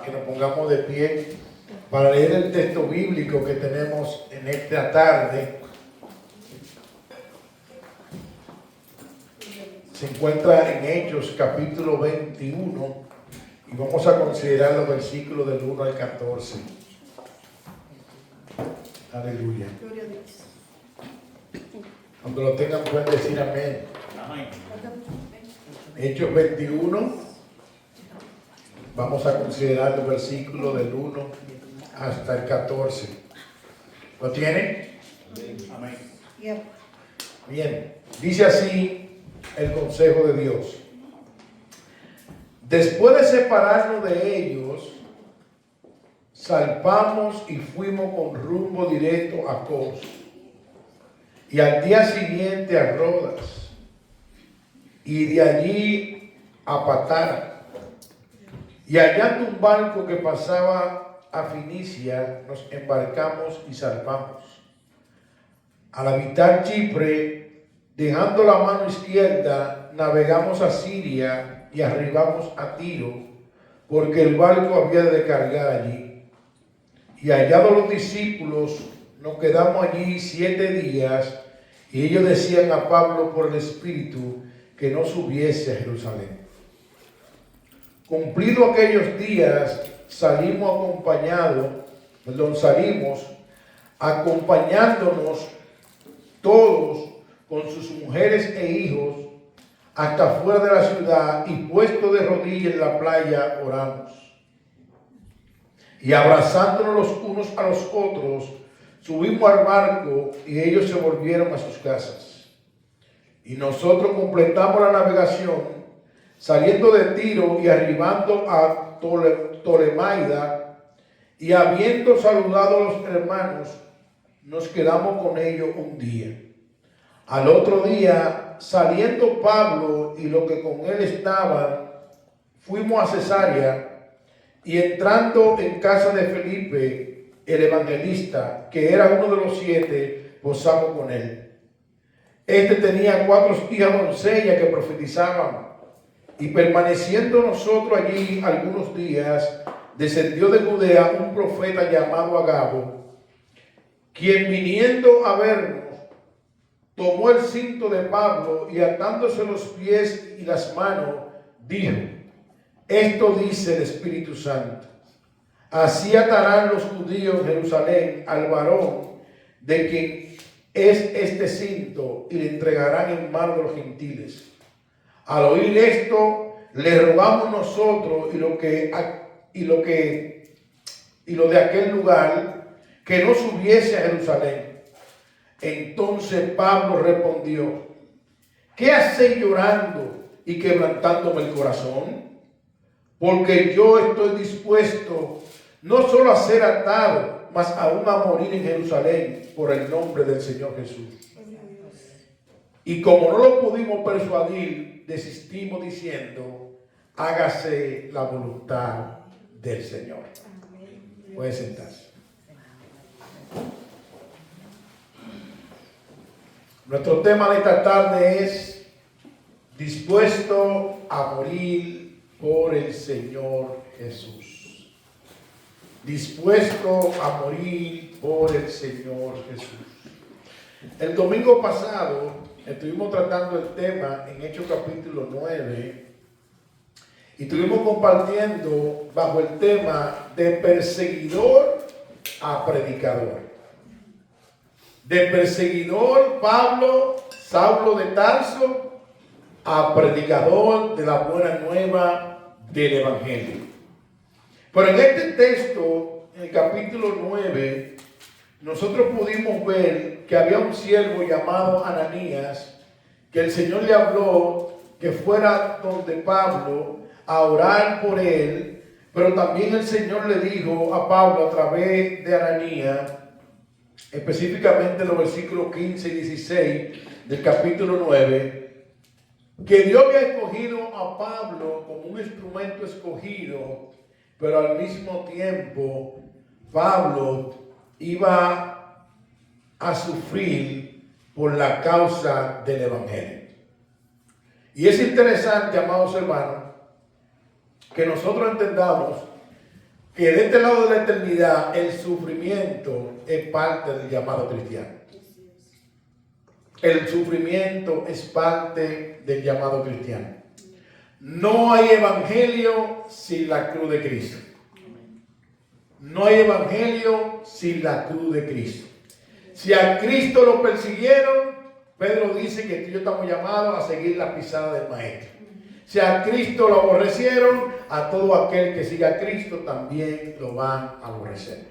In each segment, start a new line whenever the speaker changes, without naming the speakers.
que nos pongamos de pie para leer el texto bíblico que tenemos en esta tarde. Se encuentra en Hechos capítulo 21 y vamos a considerar los versículos del 1 al 14. Aleluya. Cuando lo tengan pueden decir amén. Hechos 21. Vamos a considerar los versículos del 1 hasta el 14. ¿Lo tienen? Amén. Bien. Dice así el consejo de Dios. Después de separarnos de ellos, zarpamos y fuimos con rumbo directo a Cos, y al día siguiente a Rodas, y de allí a Patara. Y hallando un barco que pasaba a Finicia, nos embarcamos y zarpamos. Al habitar Chipre, dejando la mano izquierda, navegamos a Siria y arribamos a Tiro, porque el barco había de cargar allí. Y hallados los discípulos, nos quedamos allí 7 días, y ellos decían a Pablo por el Espíritu que no subiese a Jerusalén. Cumplido aquellos días, salimos acompañándonos todos con sus mujeres e hijos hasta fuera de la ciudad, y puesto de rodillas en la playa oramos. Y abrazándonos los unos a los otros, subimos al barco y ellos se volvieron a sus casas. Y nosotros completamos la navegación, saliendo de Tiro y arribando a Tolemaida, y habiendo saludado a los hermanos, nos quedamos con ellos un día. Al otro día, saliendo Pablo y los que con él estaban, fuimos a Cesarea, y entrando en casa de Felipe, el evangelista, que era uno de los 7, posamos con él. Este tenía 4 hijas doncellas que profetizaban. Y permaneciendo nosotros allí algunos días, descendió de Judea un profeta llamado Agabo, quien viniendo a vernos, tomó el cinto de Pablo y atándose los pies y las manos, dijo: esto dice el Espíritu Santo, así atarán los judíos en Jerusalén al varón de quien es este cinto, y le entregarán en manos de los gentiles. Al oír esto, le rogamos nosotros y lo de aquel lugar, que no subiese a Jerusalén. Entonces Pablo respondió: ¿qué hacéis llorando y quebrantándome el corazón? Porque yo estoy dispuesto no solo a ser atado, mas aún a morir en Jerusalén por el nombre del Señor Jesús. Y como no lo pudimos persuadir, desistimos diciendo: hágase la voluntad del Señor. Puede sentarse. Nuestro tema de esta tarde es: dispuesto a morir por el Señor Jesús. Dispuesto a morir por el Señor Jesús. El domingo pasado estuvimos tratando el tema en Hechos capítulo 9 y estuvimos compartiendo bajo el tema de perseguidor a predicador. De perseguidor Saulo de Tarso, a predicador de la buena nueva del Evangelio. Pero en este texto, en el capítulo 9, nosotros pudimos ver que había un siervo llamado Ananías, que el Señor le habló que fuera donde Pablo a orar por él, pero también el Señor le dijo a Pablo a través de Ananías, específicamente en los versículos 15 y 16 del capítulo 9, que Dios había escogido a Pablo como un instrumento escogido, pero al mismo tiempo Pablo iba a sufrir por la causa del Evangelio. Y es interesante, amados hermanos, que nosotros entendamos que de este lado de la eternidad el sufrimiento es parte del llamado cristiano. El sufrimiento es parte del llamado cristiano. No hay evangelio sin la cruz de Cristo. No hay evangelio sin la cruz de Cristo. Si a Cristo lo persiguieron, Pedro dice que tú y yo estamos llamados a seguir la pisada del Maestro. Si a Cristo lo aborrecieron, a todo aquel que siga a Cristo también lo van a aborrecer.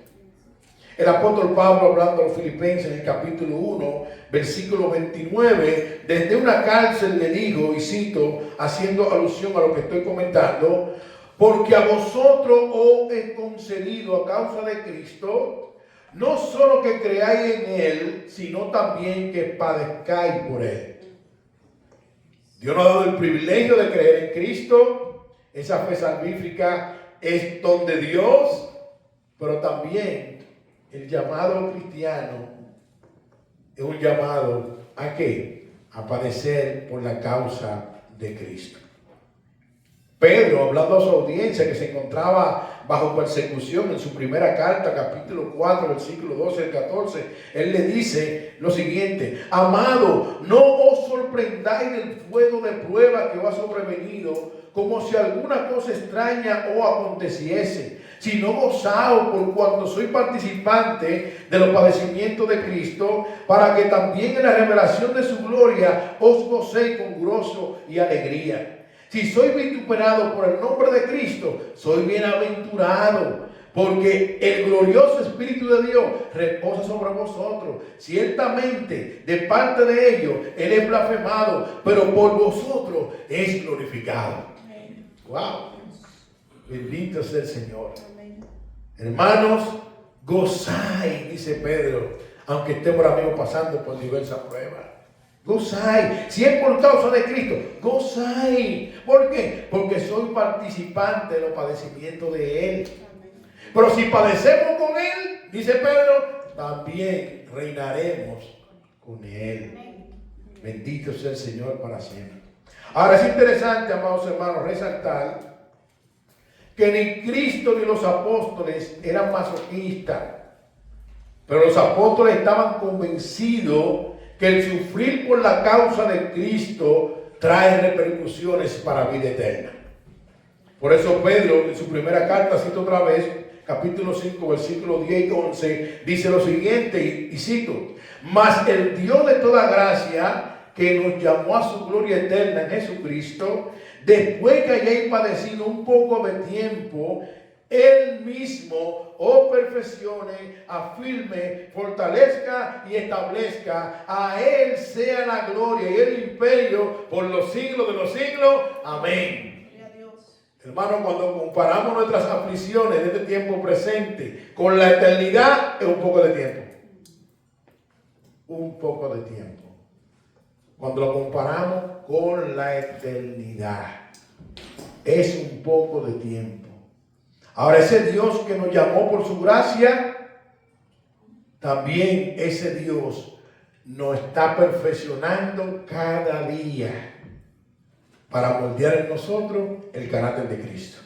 El apóstol Pablo, hablando a los filipenses en el capítulo 1, versículo 29, desde una cárcel le dijo, y cito, haciendo alusión a lo que estoy comentando, porque a vosotros os he concedido a causa de Cristo, no solo que creáis en Él, sino también que padezcáis por Él. Dios nos ha dado el privilegio de creer en Cristo. Esa fe salvífica es don de Dios, pero también el llamado cristiano es un llamado ¿a qué? A padecer por la causa de Cristo. Pedro, hablando a su audiencia que se encontraba bajo persecución en su primera carta, capítulo 4, versículo 12 al 14, él le dice lo siguiente: amado, no os sorprendáis del fuego de prueba que os ha sobrevenido, como si alguna cosa extraña os aconteciese, sino gozaos por cuanto soy participante de los padecimientos de Cristo, para que también en la revelación de su gloria os gocéis con gozo y alegría. Si soy vituperado por el nombre de Cristo, soy bienaventurado, porque el glorioso Espíritu de Dios reposa sobre vosotros. Ciertamente, de parte de ellos, Él es blasfemado, pero por vosotros es glorificado. Amén. Wow. Bendito sea el Señor. Amén. Hermanos, gozáis, dice Pedro, aunque estemos ahora mismo pasando por diversas pruebas. Gozáis. Si es por causa de Cristo, gozáis. ¿Por qué? Porque soy participante de los padecimientos de Él. Pero si padecemos con Él, dice Pedro, también reinaremos con Él. Bendito sea el Señor para siempre. Ahora es interesante, amados hermanos, resaltar que ni Cristo ni los apóstoles eran masoquistas. Pero los apóstoles estaban convencidos que el sufrir por la causa de Cristo trae repercusiones para vida eterna. Por eso Pedro, en su primera carta, cito otra vez, capítulo 5, versículos 10 y 11, dice lo siguiente, y cito: mas el Dios de toda gracia, que nos llamó a su gloria eterna en Jesucristo, después que hayáis padecido un poco de tiempo, Él mismo os perfeccione, afirme, fortalezca y establezca. A Él sea la gloria y el imperio por los siglos de los siglos. Amén. Hermano, cuando comparamos nuestras aflicciones de este tiempo presente con la eternidad, es un poco de tiempo. Un poco de tiempo. Cuando lo comparamos con la eternidad, es un poco de tiempo. Ahora, ese Dios que nos llamó por su gracia, también ese Dios nos está perfeccionando cada día para moldear en nosotros el carácter de Cristo.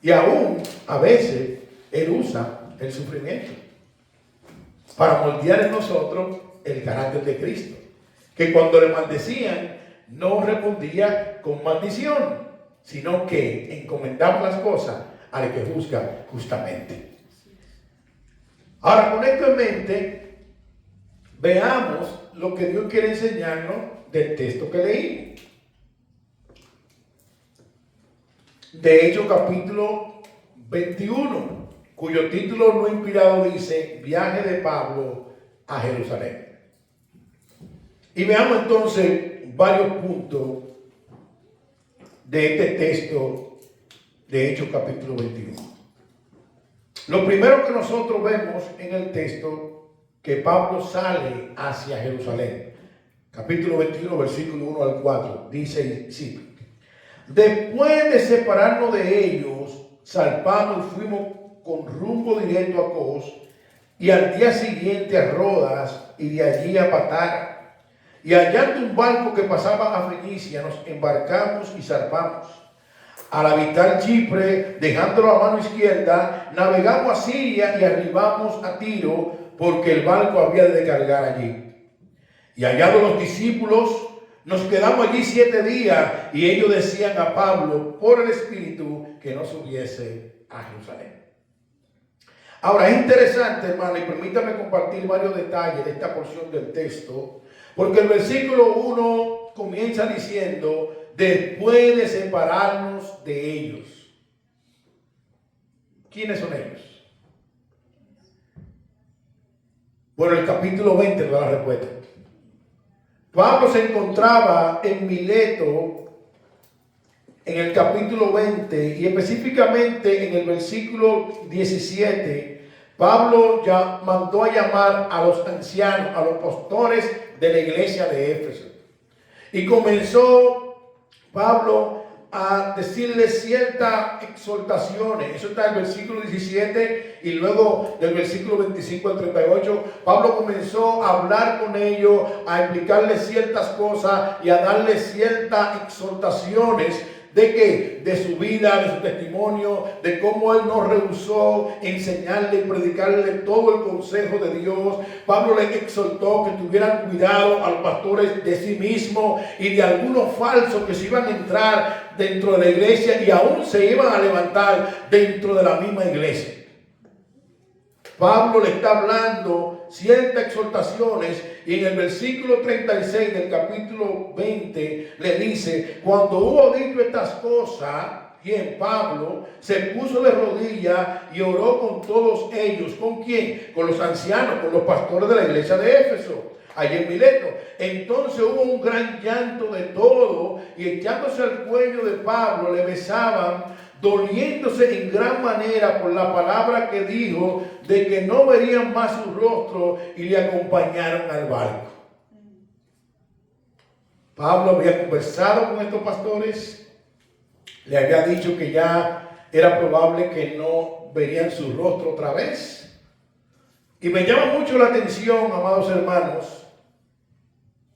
Y aún, a veces, Él usa el sufrimiento para moldear en nosotros el carácter de Cristo. Que cuando le maldecían, no respondía con maldición, sino que encomendaba las cosas al que juzga justamente. Ahora, con esto en mente, veamos lo que Dios quiere enseñarnos del texto que leí. De Hechos capítulo 21, cuyo título no inspirado dice: Viaje de Pablo a Jerusalén. Y veamos entonces varios puntos de este texto de Hechos capítulo 21. Lo primero que nosotros vemos en el texto, que Pablo sale hacia Jerusalén. Capítulo 21, versículo 1 al 4. Dice, sí: después de separarnos de ellos, zarpamos y fuimos con rumbo directo a Cos, y al día siguiente a Rodas, y de allí a Patara. Y hallando un barco que pasaba a Fenicia, nos embarcamos y zarpamos. Al habitar Chipre, dejándolo a mano izquierda, navegamos a Siria y arribamos a Tiro, porque el barco había de descargar allí. Y hallados los discípulos, nos quedamos allí 7 días, y ellos decían a Pablo, por el Espíritu, que no subiese a Jerusalén. Ahora es interesante, hermano, y permítame compartir varios detalles de esta porción del texto, porque el versículo 1 comienza diciendo, después de separarnos de ellos. ¿Quiénes son ellos? Bueno, el capítulo 20 nos da la respuesta. Pablo se encontraba en Mileto en el capítulo 20 y específicamente en el versículo 17. Pablo ya mandó a llamar a los ancianos, a los pastores de la iglesia de Éfeso. Y comenzó Pablo a decirles ciertas exhortaciones. Eso está en el versículo 17 y luego del versículo 25 al 38. Pablo comenzó a hablar con ellos, a explicarles ciertas cosas y a darles ciertas exhortaciones. ¿De qué? De su vida, de su testimonio, de cómo él no rehusó enseñarle y predicarle todo el consejo de Dios. Pablo les exhortó que tuvieran cuidado a los pastores de sí mismos y de algunos falsos que se iban a entrar dentro de la iglesia y aún se iban a levantar dentro de la misma iglesia. Pablo le está hablando ciertas exhortaciones y en el versículo 36 del capítulo 20 le dice, cuando hubo dicho estas cosas, ¿quién? Pablo se puso de rodillas y oró con todos ellos. ¿Con quién? Con los ancianos, con los pastores de la iglesia de Éfeso, allí en Mileto. Entonces hubo un gran llanto de todo y echándose al cuello de Pablo le besaban, doliéndose en gran manera por la palabra que dijo de que no verían más su rostro, y le acompañaron al barco. Pablo había conversado con estos pastores, le había dicho que ya era probable que no verían su rostro otra vez. Y me llama mucho la atención, amados hermanos,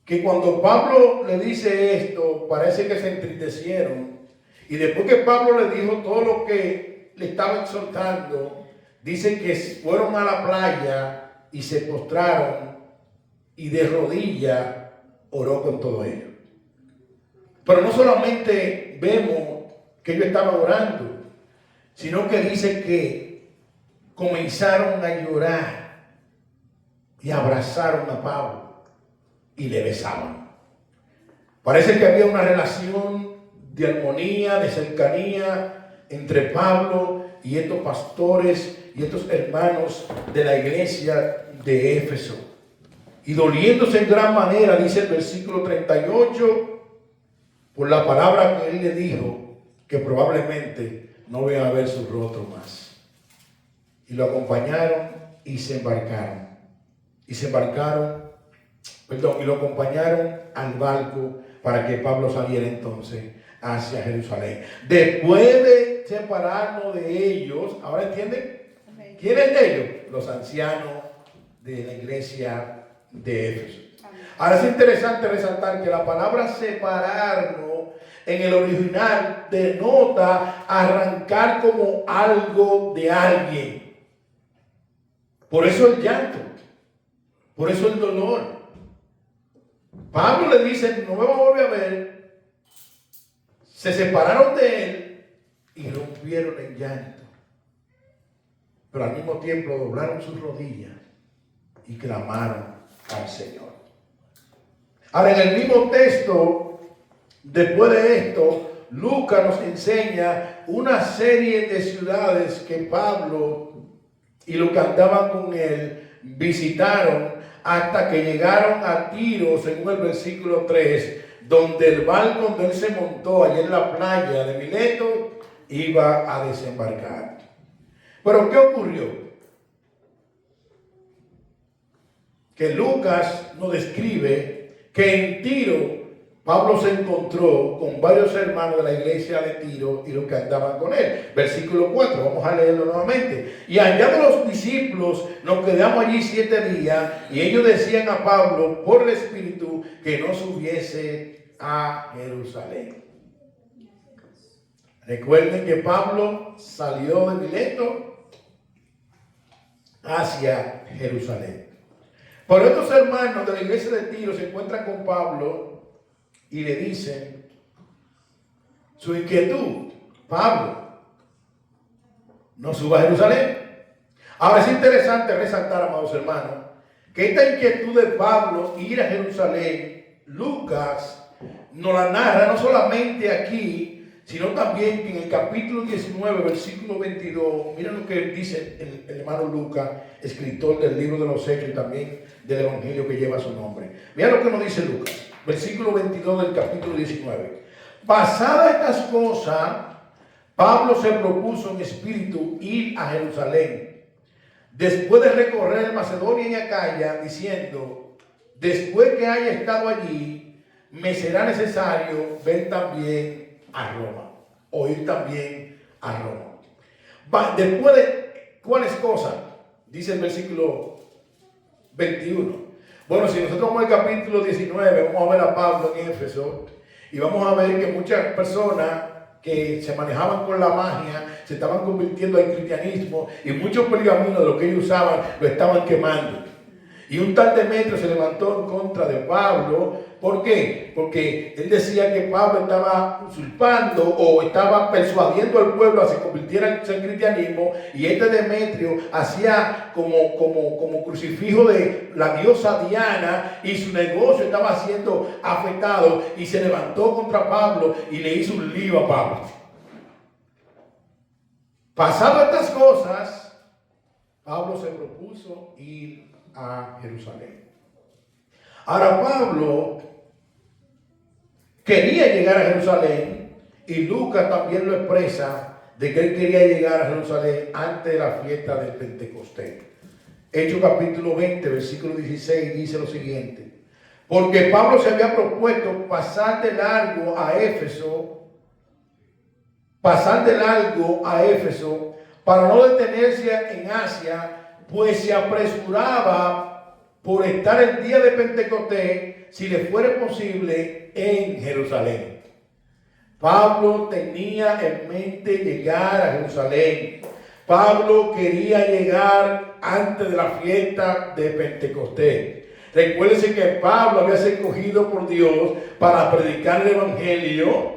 que cuando Pablo le dice esto, parece que se entristecieron. Y después que Pablo le dijo todo lo que le estaba exhortando, dice que fueron a la playa y se postraron y de rodillas oró con todo ello. Pero no solamente vemos que ellos estaban orando, sino que dice que comenzaron a llorar y abrazaron a Pablo y le besaban. Parece que había una relación de armonía, de cercanía entre Pablo y estos pastores y estos hermanos de la iglesia de Éfeso. Y doliéndose en gran manera, dice el versículo 38, por la palabra que él le dijo, que probablemente no iban a ver su rostro más. Y lo acompañaron y se embarcaron. Y lo acompañaron al barco para que Pablo saliera entonces hacia Jerusalén. Después de separarnos de ellos, ¿ahora entienden? ¿Quiénes de ellos? Los ancianos de la iglesia de Éfeso. Ahora es interesante resaltar que la palabra separarnos en el original denota arrancar como algo de alguien. Por eso el llanto, por eso el dolor. Pablo le dice, no me va a volver a ver. Se separaron de él y rompieron en llanto. Pero al mismo tiempo doblaron sus rodillas y clamaron al Señor. Ahora, en el mismo texto, después de esto, Lucas nos enseña una serie de ciudades que Pablo y los que andaban con él visitaron hasta que llegaron a Tiro, según el versículo 3, donde el barco donde él se montó allá en la playa de Mileto iba a desembarcar. Pero ¿qué ocurrió? Que Lucas nos describe que en Tiro Pablo se encontró con varios hermanos de la iglesia de Tiro y los que andaban con él. Versículo 4, vamos a leerlo nuevamente. Y allá de los discípulos nos quedamos allí 7 días y ellos decían a Pablo por el Espíritu que no subiese a Jerusalén. Recuerden que Pablo salió de Mileto hacia Jerusalén. Por estos hermanos de la iglesia de Tiro se encuentran con Pablo y le dicen su inquietud: Pablo, no suba a Jerusalén. Ahora es interesante resaltar, amados hermanos, que esta inquietud de Pablo ir a Jerusalén, Lucas nos la narra no solamente aquí, sino también en el capítulo 19, versículo 22. Miren lo que dice el hermano Lucas, escritor del libro de los Hechos y también del evangelio que lleva su nombre. Mira lo que nos dice Lucas, versículo 22 del capítulo 19. Pasadas estas cosas, Pablo se propuso en espíritu ir a Jerusalén, después de recorrer Macedonia y Acaya, diciendo: después que haya estado allí, me será necesario ver también a Roma, o ir también a Roma. Después de cuáles cosas, dice el versículo 21. Bueno, si nosotros vamos al capítulo 19, vamos a ver a Pablo en Éfeso, y vamos a ver que muchas personas que se manejaban con la magia se estaban convirtiendo al cristianismo, y muchos pergaminos de lo que ellos usaban lo estaban quemando. Y un tal Demetrio se levantó en contra de Pablo. ¿Por qué? Porque él decía que Pablo estaba usurpando o estaba persuadiendo al pueblo a que se convirtiera en el cristianismo, y este Demetrio hacía como crucifijo de la diosa Diana, y su negocio estaba siendo afectado, y se levantó contra Pablo y le hizo un lío a Pablo. Pasado estas cosas, Pablo se propuso ir a Jerusalén. Ahora Pablo quería llegar a Jerusalén, y Lucas también lo expresa, de que él quería llegar a Jerusalén antes de la fiesta del Pentecostés. Hechos capítulo 20, versículo 16 dice lo siguiente: porque Pablo se había propuesto pasar de largo a Éfeso para no detenerse en Asia, pues se apresuraba por estar el día de Pentecostés, si le fuera posible, en Jerusalén. Pablo tenía en mente llegar a Jerusalén. Pablo quería llegar antes de la fiesta de Pentecostés. Recuérdense que Pablo había sido escogido por Dios para predicar el evangelio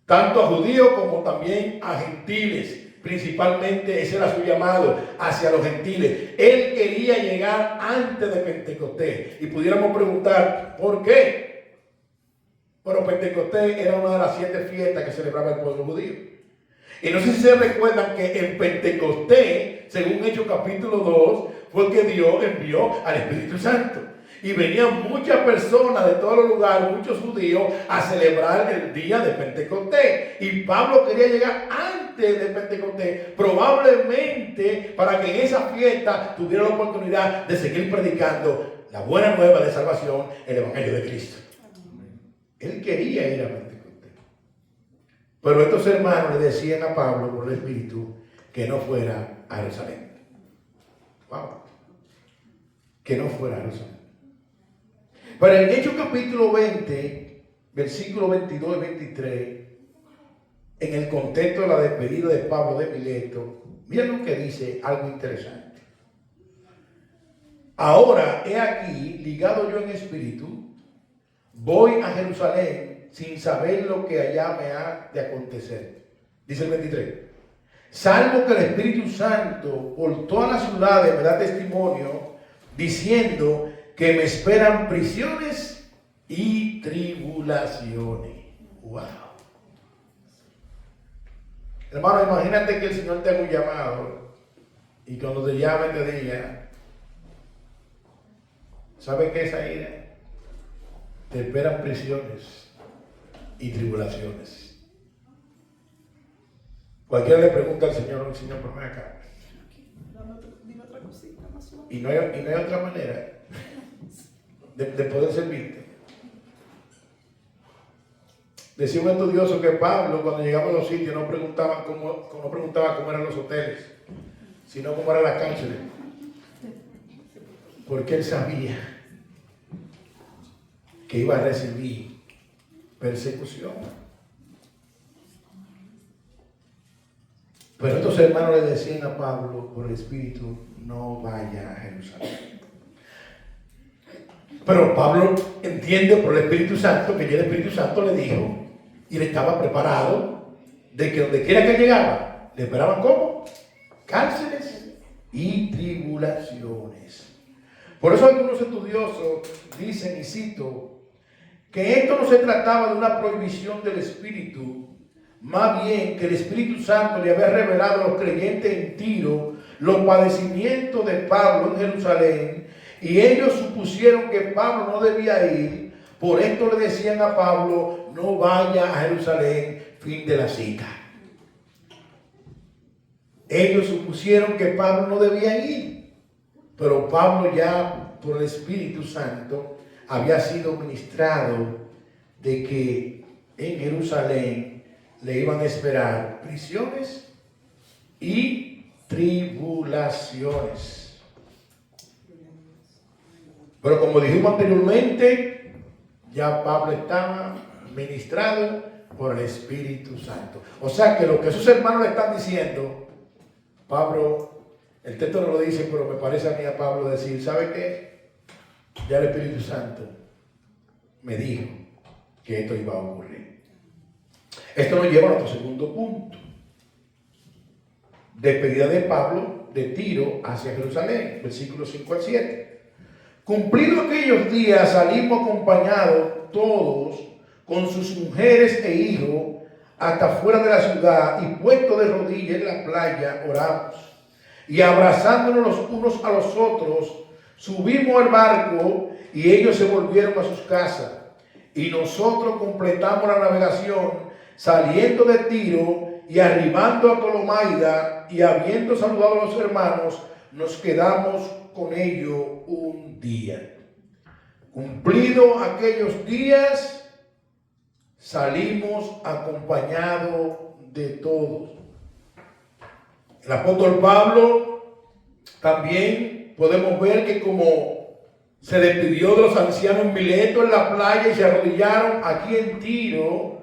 tanto a judíos como también a gentiles. Principalmente ese era su llamado, hacia los gentiles. Él quería llegar antes de Pentecostés. Y pudiéramos preguntar, ¿por qué? Bueno, Pentecostés era una de las 7 fiestas que celebraba el pueblo judío. Y no sé si se recuerdan que en Pentecostés, según Hechos capítulo 2, fue que Dios envió al Espíritu Santo. Y venían muchas personas de todos los lugares, muchos judíos, a celebrar el día de Pentecostés. Y Pablo quería llegar antes de Pentecostés, probablemente para que en esa fiesta tuviera la oportunidad de seguir predicando la buena nueva de salvación, el Evangelio de Cristo. Él quería ir a Pentecostés. Pero estos hermanos le decían a Pablo por el Espíritu que no fuera a Jerusalén. Wow. Que no fuera a Jerusalén. Pero en Hechos capítulo 20, versículos 22 y 23, en el contexto de la despedida de Pablo de Mileto, miren lo que dice, algo interesante. Ahora, he aquí, ligado yo en espíritu, voy a Jerusalén sin saber lo que allá me ha de acontecer. Dice el 23. Salvo que el Espíritu Santo por todas las ciudades me da testimonio, diciendo que me esperan prisiones y tribulaciones. Wow. Hermano, imagínate que el Señor te haga un llamado, y cuando te llame te diga: ¿sabes qué es ahí? Te esperan prisiones y tribulaciones. Cualquiera le pregunta al Señor: Señor, por ven acá. Y no hay otra manera de poder servirte. Decía un estudioso que Pablo, cuando llegaba a los sitios, no preguntaba cómo eran los hoteles, sino cómo eran las cárceles. Porque él sabía que iba a recibir persecución. Pero estos hermanos le decían a Pablo por el Espíritu, no vaya a Jerusalén. Pero Pablo entiende por el Espíritu Santo que ya el Espíritu Santo le dijo y le estaba preparado de que donde quiera que llegaba, le esperaban ¿cómo? Cárceles y tribulaciones. Por eso algunos estudiosos dicen, y cito, que esto no se trataba de una prohibición del Espíritu, más bien que el Espíritu Santo le había revelado a los creyentes en Tiro los padecimientos de Pablo en Jerusalén, y ellos supusieron que Pablo no debía ir. Por esto le decían a Pablo, no vaya a Jerusalén, fin de la cita. Ellos supusieron que Pablo no debía ir, pero Pablo ya por el Espíritu Santo había sido ministrado de que en Jerusalén le iban a esperar prisiones y tribulaciones. Pero como dijimos anteriormente, ya Pablo estaba ministrado por el Espíritu Santo. O sea que lo que sus hermanos le están diciendo, Pablo, el texto no lo dice, pero me parece a mí a Pablo decir, ¿sabe qué? Ya el Espíritu Santo me dijo que esto iba a ocurrir. Esto nos lleva a nuestro segundo punto. Despedida de Pablo de Tiro hacia Jerusalén, versículos 5 al 7. Cumplidos aquellos días, salimos acompañados todos con sus mujeres e hijos hasta fuera de la ciudad, y puestos de rodillas en la playa, oramos. Y abrazándonos los unos a los otros, subimos al barco y ellos se volvieron a sus casas. Y nosotros completamos la navegación, saliendo de Tiro y arribando a Tolomaida, y habiendo saludado a los hermanos, nos quedamos con ellos un día. Cumplido aquellos días, salimos acompañados de todos. El apóstol Pablo también podemos ver que como se despidió de los ancianos en Mileto en la playa y se arrodillaron aquí en Tiro,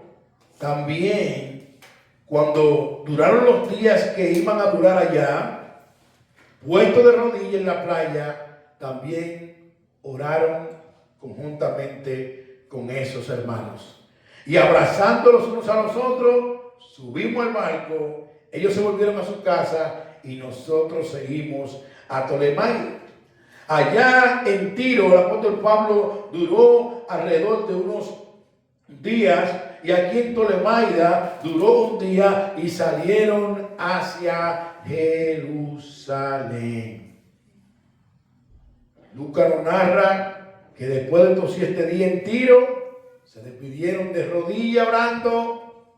también cuando duraron los días que iban a durar allá, puestos de rodillas en la playa, también oraron conjuntamente con esos hermanos. Y abrazándolos unos a los otros, subimos al barco, ellos se volvieron a su casa y nosotros seguimos a Tolemaida. Allá en Tiro, el apóstol Pablo duró alrededor de unos días, y aquí en Tolemaida duró un día y salieron hacia Jerusalén. Lucas nos narra que después de estos 7 días en Tiro, se despidieron de rodillas orando.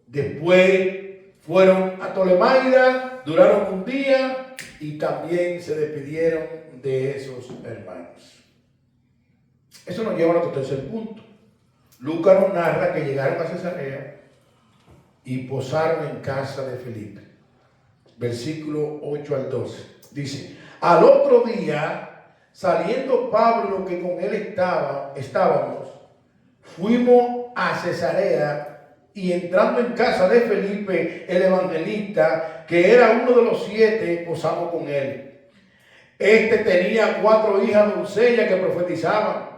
Después fueron a Tolemaida, duraron un día y también se despidieron de esos hermanos. Eso nos lleva a nuestro tercer punto. Lucas nos narra que llegaron a Cesarea y posaron en casa de Felipe. Versículo 8 al 12. Dice, al otro día, saliendo Pablo, que con él estábamos, fuimos a Cesarea, y entrando en casa de Felipe, el evangelista, que era uno de los 7, posamos con él. Este tenía 4 hijas doncellas que profetizaban.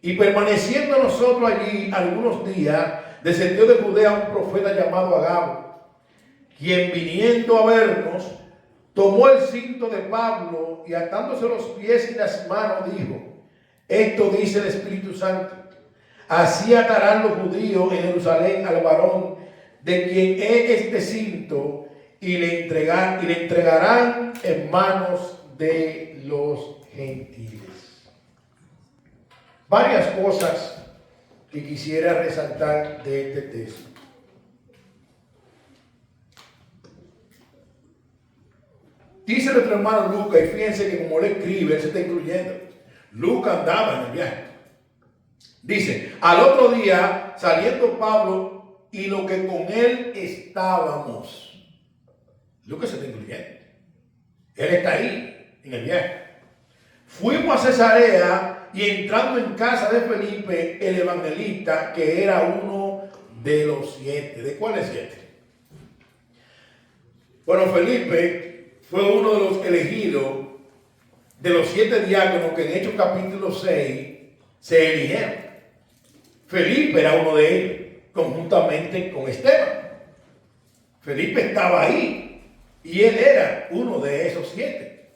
Y permaneciendo nosotros allí algunos días, descendió de Judea un profeta llamado Agabo, quien viniendo a vernos, tomó el cinto de Pablo y atándose los pies y las manos dijo, esto dice el Espíritu Santo, así atarán los judíos en Jerusalén al varón de quien es este cinto, y le entregarán en manos de los gentiles. Varias cosas que quisiera resaltar de este texto. Dice nuestro hermano Lucas, y fíjense que como le escribe, él se está incluyendo. Lucas andaba en el viaje. Dice, al otro día, saliendo Pablo y lo que con él estábamos. Lucas se está incluyendo. Él está ahí, en el viaje. Fuimos a Cesarea, y entrando en casa de Felipe, el evangelista, que era uno de los 7. ¿De cuáles 7? Bueno, Felipe fue uno de los elegidos de los 7 diáconos que en Hechos capítulo 6 se eligieron. Felipe era uno de ellos, conjuntamente con Esteban. Felipe estaba ahí y él era uno de esos 7.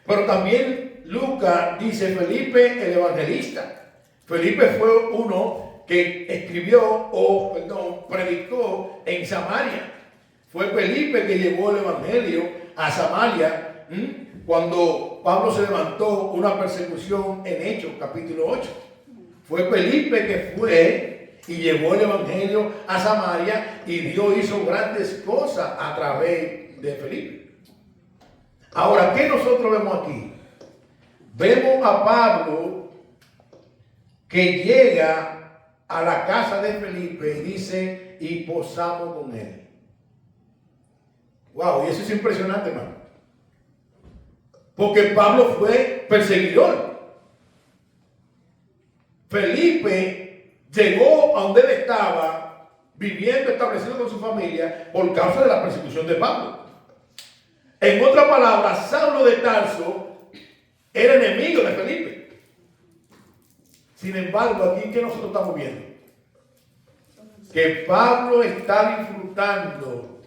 Pero también Lucas dice Felipe el evangelista. Felipe fue uno que predicó en Samaria. Fue Felipe que llevó el evangelio a Samaria cuando Pablo se levantó una persecución en Hechos capítulo 8. Fue Felipe que fue y llevó el evangelio a Samaria y Dios hizo grandes cosas a través de Felipe. Ahora, ¿qué nosotros vemos aquí? Vemos a Pablo que llega a la casa de Felipe y dice, y posamos con él. Wow, y eso es impresionante, hermano. Porque Pablo fue perseguidor. Felipe llegó a donde él estaba, viviendo, establecido con su familia, por causa de la persecución de Pablo. En otras palabras, Saulo de Tarso era enemigo de Felipe. Sin embargo, aquí, ¿qué nosotros estamos viendo? Que Pablo está disfrutando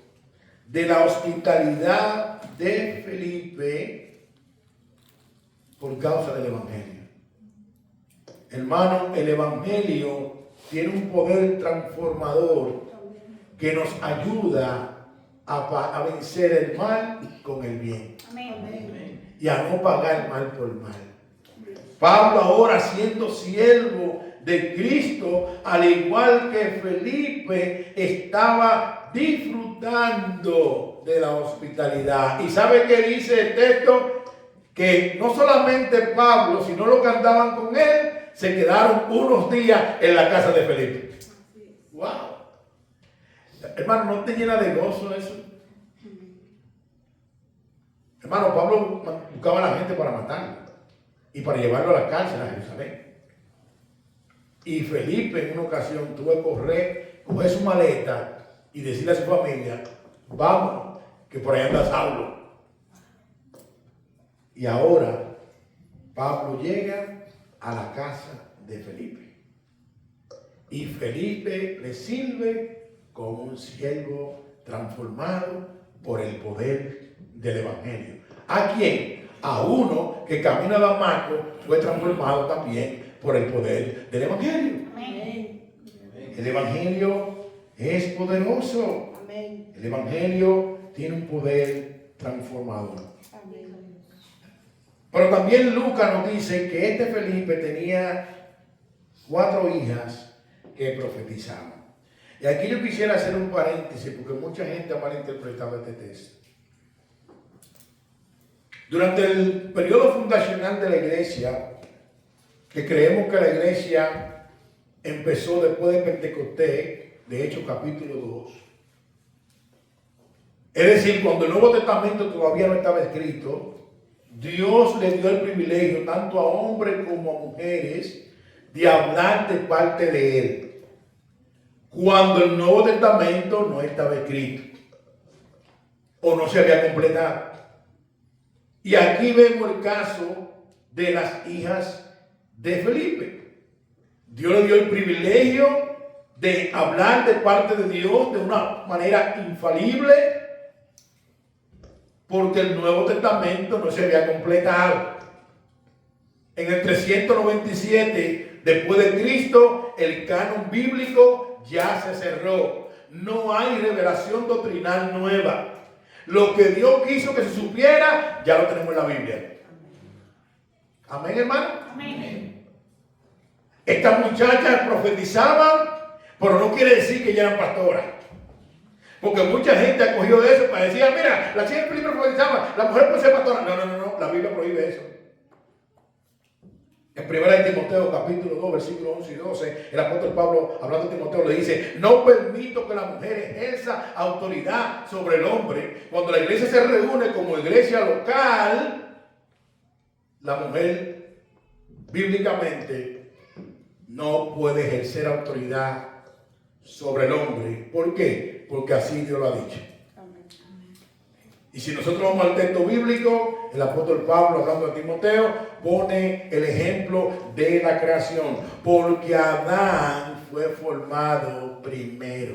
de la hospitalidad de Felipe por causa del evangelio. Hermano, el evangelio tiene un poder transformador que nos ayuda a vencer el mal con el bien. Amén. Y a no pagar mal por mal. Pablo ahora, siendo siervo de Cristo, al igual que Felipe, estaba disfrutando de la hospitalidad. ¿Y sabe qué dice el texto? Que no solamente Pablo, sino los que andaban con él, se quedaron unos días en la casa de Felipe. ¡Wow! Hermano, ¿no te llena de gozo eso? Hermano, Pablo buscaba a la gente para matarlo y para llevarlo a la cárcel a Jerusalén. Y Felipe en una ocasión tuvo que coger su maleta y decirle a su familia, vamos, que por ahí anda Saulo. Y ahora Pablo llega a la casa de Felipe. Y Felipe le sirve como un siervo transformado por el poder del evangelio. ¿A quién? A uno que camino a Damasco fue transformado también por el poder del evangelio. Amén. El evangelio es poderoso. Amén. El evangelio tiene un poder transformador. Amén. Pero también Lucas nos dice que este Felipe tenía 4 hijas que profetizaban. Y aquí yo quisiera hacer un paréntesis porque mucha gente ha malinterpretado este texto. Durante el periodo fundacional de la iglesia, que creemos que la iglesia empezó después de Pentecostés, de Hechos capítulo 2. Es decir, cuando el Nuevo Testamento todavía no estaba escrito, Dios le dio el privilegio tanto a hombres como a mujeres de hablar de parte de Él. Cuando el Nuevo Testamento no estaba escrito o no se había completado. Y aquí vemos el caso de las hijas de Felipe. Dios le dio el privilegio de hablar de parte de Dios de una manera infalible porque el Nuevo Testamento no se había completado. En el 397 después de Cristo, el canon bíblico ya se cerró. No hay revelación doctrinal nueva. Lo que Dios quiso que se supiera, ya lo tenemos en la Biblia. Amén, hermano. Amén. Estas muchachas profetizaban, pero no quiere decir que ya eran pastoras. Porque mucha gente ha cogido de eso para decir, mira, la chica de Felipe profetizaba, la mujer puede ser pastora. No, la Biblia prohíbe eso. En 1 Timoteo capítulo 2, versículos 11 y 12, el apóstol Pablo, hablando de Timoteo, le dice, no permito que la mujer ejerza autoridad sobre el hombre. Cuando la iglesia se reúne como iglesia local, la mujer bíblicamente no puede ejercer autoridad sobre el hombre. ¿Por qué? Porque así Dios lo ha dicho. Y si nosotros vamos al texto bíblico, el apóstol Pablo, hablando a Timoteo, pone el ejemplo de la creación. Porque Adán fue formado primero.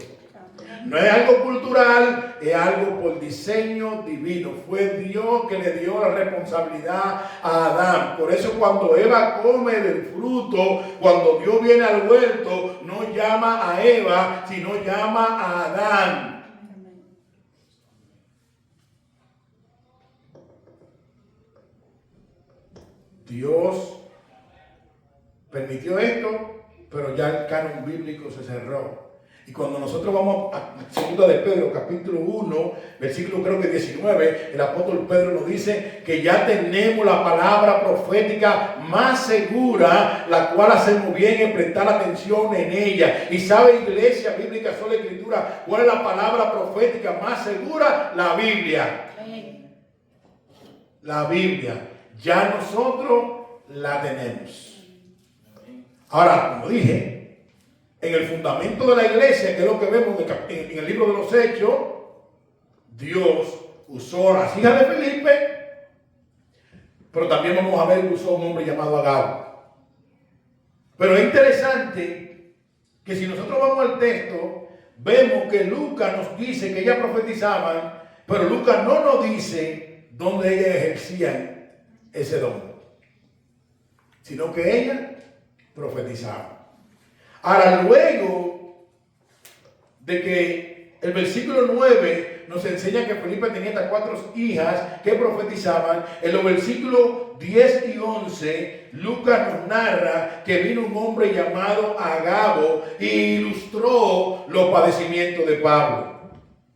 No es algo cultural, es algo por diseño divino. Fue Dios que le dio la responsabilidad a Adán. Por eso cuando Eva come del fruto, cuando Dios viene al huerto, no llama a Eva, sino llama a Adán. Dios permitió esto, pero ya el canon bíblico se cerró. Y cuando nosotros vamos a 2 de Pedro, capítulo 1, versículo creo que 19, el apóstol Pedro nos dice que ya tenemos la palabra profética más segura, la cual hacemos bien en prestar atención en ella. Y sabe, iglesia bíblica, sola escritura, ¿cuál es la palabra profética más segura? La Biblia. La Biblia. Ya nosotros la tenemos. Ahora, como dije, en el fundamento de la iglesia, que es lo que vemos en el libro de los Hechos, Dios usó a las hijas de Felipe, pero también vamos a ver que usó un hombre llamado Agabo. Pero es interesante que si nosotros vamos al texto, vemos que Lucas nos dice que ellas profetizaban, pero Lucas no nos dice dónde ellas ejercían ese don, sino que ellas profetizaban. Ahora, luego de que el versículo 9 nos enseña que Felipe tenía estas 4 hijas que profetizaban, en los versículos 10 y 11, Lucas nos narra que vino un hombre llamado Agabo y ilustró los padecimientos de Pablo.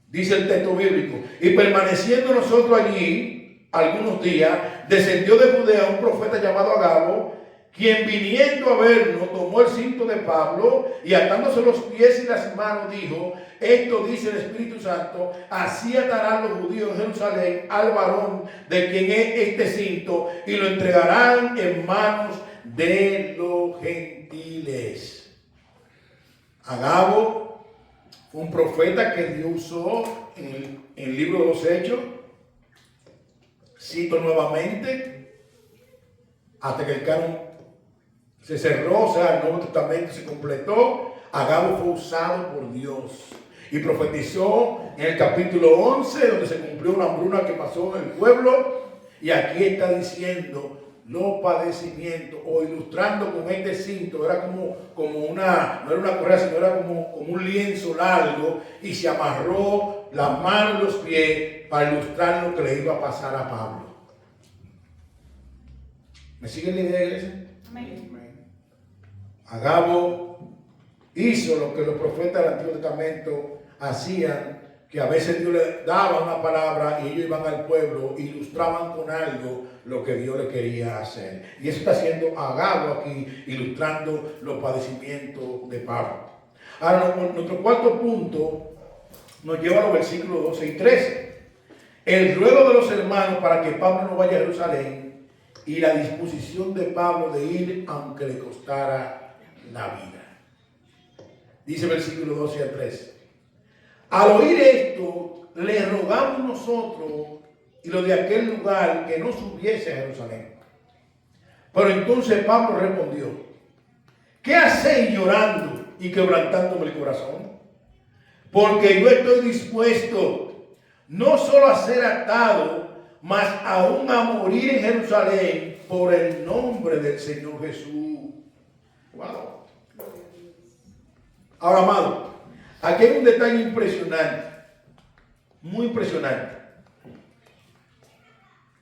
Dice el texto bíblico, y permaneciendo nosotros allí algunos días, descendió de Judea un profeta llamado Agabo, quien viniendo a vernos tomó el cinto de Pablo y atándose los pies y las manos dijo: esto dice el Espíritu Santo, así atarán los judíos en Jerusalén al varón de quien es este cinto y lo entregarán en manos de los gentiles. Agabo fue un profeta que Dios usó en el libro de los Hechos. Cito nuevamente, hasta que el canon se cerró, o sea, el Nuevo Testamento se completó. Agabo fue usado por Dios y profetizó en el capítulo 11, donde se cumplió una hambruna que pasó en el pueblo. Y aquí está diciendo los padecimientos, o ilustrando con este cinto. Era como una, no era una correa, sino era como un lienzo largo, y se amarró las manos y los pies para ilustrar lo que le iba a pasar a Pablo. ¿Me siguen la idea, iglesia? Amén. Agabo hizo lo que los profetas del Antiguo Testamento hacían, que a veces Dios le daba una palabra y ellos iban al pueblo e ilustraban con algo lo que Dios le quería hacer. Y eso está haciendo Agabo aquí, ilustrando los padecimientos de Pablo. Ahora, nuestro cuarto punto nos lleva a los versículos 12 y 13. El ruego de los hermanos para que Pablo no vaya a Jerusalén y la disposición de Pablo de ir aunque le costara la vida. Dice el versículo 12 al 13. Al oír esto, le rogamos nosotros y los de aquel lugar que no subiese a Jerusalén. Pero entonces Pablo respondió: ¿qué hacéis llorando y quebrantándome el corazón? Porque yo estoy dispuesto no solo a ser atado, mas aún a morir en Jerusalén por el nombre del Señor Jesús. Wow. Ahora, amado, aquí hay un detalle impresionante, muy impresionante,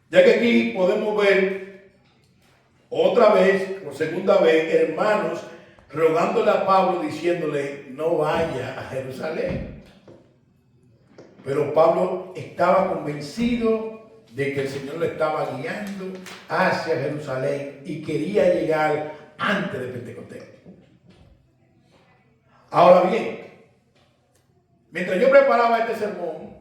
ya que aquí podemos ver otra vez, por segunda vez, hermanos rogándole a Pablo, diciéndole: no vaya a Jerusalén. Pero Pablo estaba convencido de que el Señor le estaba guiando hacia Jerusalén y quería llegar antes de Pentecostés. Ahora bien, mientras yo preparaba este sermón